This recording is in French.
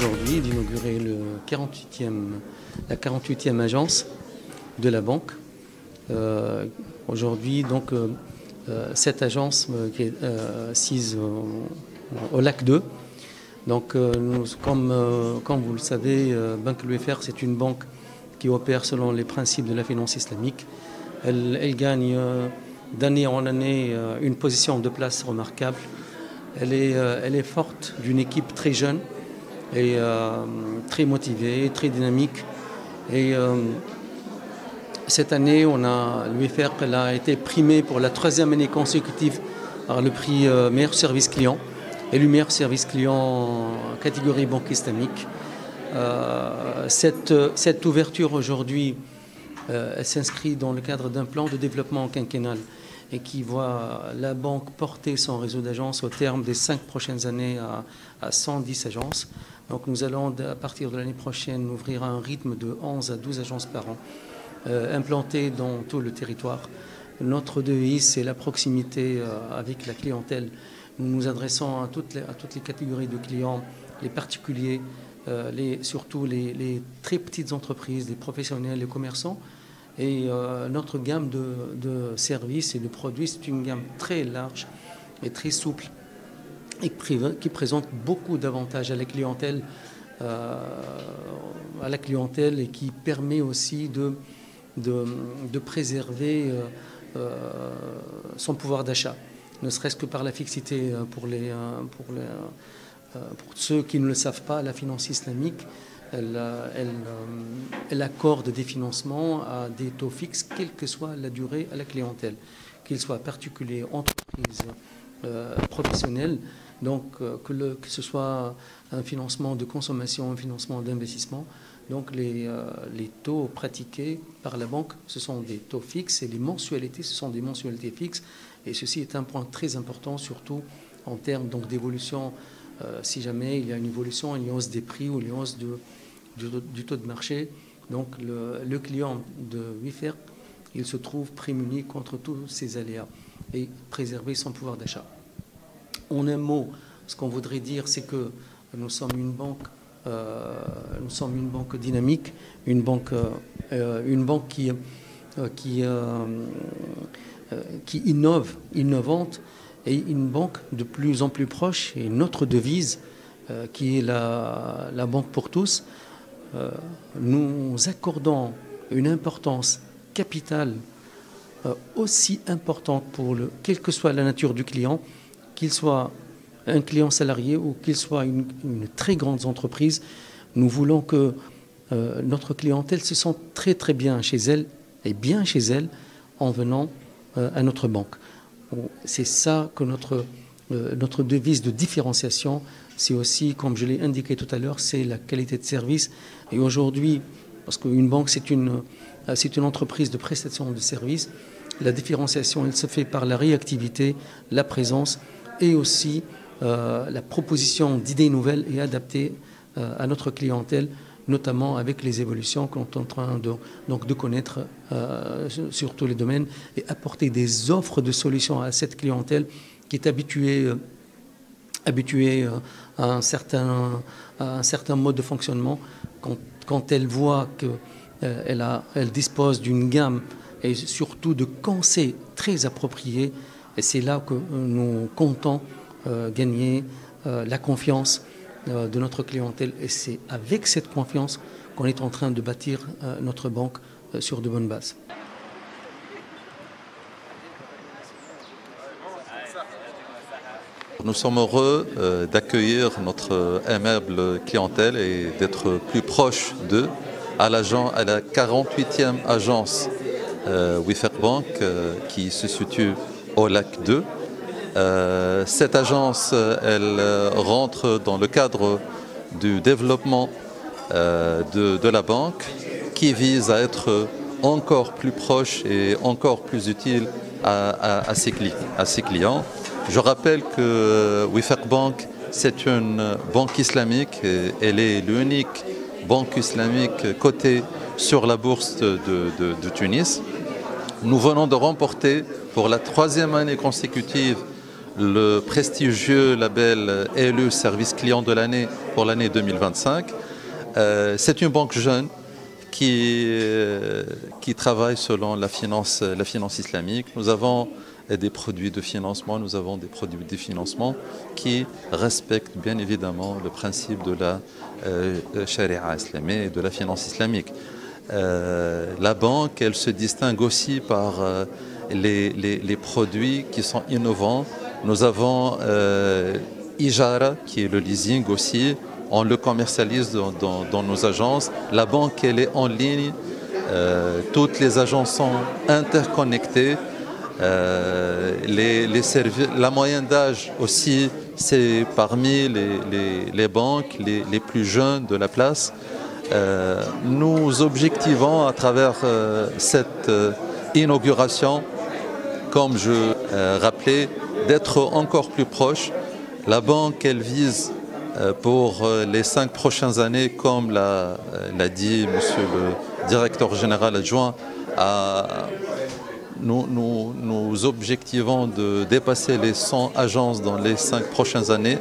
aujourd'hui d'inaugurer la 48e agence de la banque. Aujourd'hui, donc, cette agence qui est assise au lac 2. Donc, comme vous le savez, Banque l'UFR, c'est une banque qui opère selon les principes de la finance islamique. Elle gagne d'année en année une position de place remarquable. Elle est forte d'une équipe très jeune et très motivée, très dynamique. Et cette année, l'UFR a été primée pour la 3e année consécutive par le prix meilleur service client et le meilleur service client catégorie banque islamique. Cette ouverture aujourd'hui, elle s'inscrit dans le cadre d'un plan de développement quinquennal et qui voit la banque porter son réseau d'agences au terme des 5 prochaines années à 110 agences. Donc nous allons, à partir de l'année prochaine, ouvrir à un rythme de 11 à 12 agences par an, implantées dans tout le territoire. Notre devise, c'est la proximité avec la clientèle. Nous nous adressons à toutes les catégories de clients, les particuliers, surtout les très petites entreprises, les professionnels, les commerçants. Et notre gamme de services et de produits, c'est une gamme très large et très souple et qui présente beaucoup d'avantages à la clientèle et qui permet aussi de préserver son pouvoir d'achat, ne serait-ce que par la fixité pour ceux qui ne le savent pas. La finance islamique, elle accorde des financemps à des taux fixes, quelle que soit la durée à la clientèle, qu'ils soient particuliers, entreprises, professionnels. Donc que ce soit un financement de consommation, un financement d'investissement. Donc les taux pratiqués par la banque, ce sont des taux fixes et les mensualités, ce sont des mensualités fixes. Et ceci est un point très important, surtout en termes d'évolution. Si jamais il y a une évolution, une hausse des prix ou une hausse du taux de marché, donc le client de UFR, il se trouve prémuni contre tous ces aléas et préserver son pouvoir d'achat. En un mot, ce qu'on voudrait dire, c'est que nous sommes une banque dynamique, une banque qui innovante, et une banque de plus en plus proche. Et notre devise, qui est la banque pour tous, nous accordons une importance capitale aussi importante quelle que soit la nature du client, qu'il soit un client salarié ou qu'il soit une très grande entreprise. Nous voulons que notre clientèle se sente très très bien chez elle et bien chez elle en venant à notre banque. C'est ça que notre devise de différenciation. C'est aussi, comme je l'ai indiqué tout à l'heure, c'est la qualité de service. Et aujourd'hui, parce qu'une banque, c'est une entreprise de prestation de services, la différenciation, elle se fait par la réactivité, la présence et aussi la proposition d'idées nouvelles et adaptées à notre clientèle, notamment avec les évolutions qu'on est en train de connaître sur tous les domaines, et apporter des offres de solutions à cette clientèle qui est habituée à un certain mode de fonctionnement. Quand elle voit qu'elle dispose d'une gamme et surtout de conseils très appropriés, et c'est là que nous comptons gagner la confiance de notre clientèle. Et c'est avec cette confiance qu'on est en train de bâtir notre banque sur de bonnes bases. Nous sommes heureux d'accueillir notre aimable clientèle et d'être plus proche d'eux à la 48e agence UFR Bank qui se situe au lac 2. Cette agence, elle rentre dans le cadre du développement de la banque qui vise à être encore plus proche et encore plus utile à ses clients. Je rappelle que UFR Bank, c'est une banque islamique et elle est l'unique banque islamique cotée sur la bourse de Tunis. Nous venons de remporter pour la 3e année consécutive le prestigieux label élu Service Client de l'année pour l'année 2025. C'est une banque jeune qui travaille selon la finance islamique. Nous avons des produits de financement, nous avons des produits de financement qui respectent bien évidemment le principe de la charia islamique et de la finance islamique. La banque, elle se distingue aussi par les produits qui sont innovants. Nous avons Ijara, qui est le leasing aussi. On le commercialise dans nos agences. La banque, elle est en ligne. Toutes les agences sont interconnectées. La moyenne d'âge aussi, c'est parmi les banques les plus jeunes de la place. Nous objectivons à travers cette inauguration, comme je rappelais, d'être encore plus proche. La banque, elle vise pour les 5 prochaines années, comme l'a dit Monsieur le directeur général adjoint, nous objectivons de dépasser les 100 agences dans les 5 prochaines années.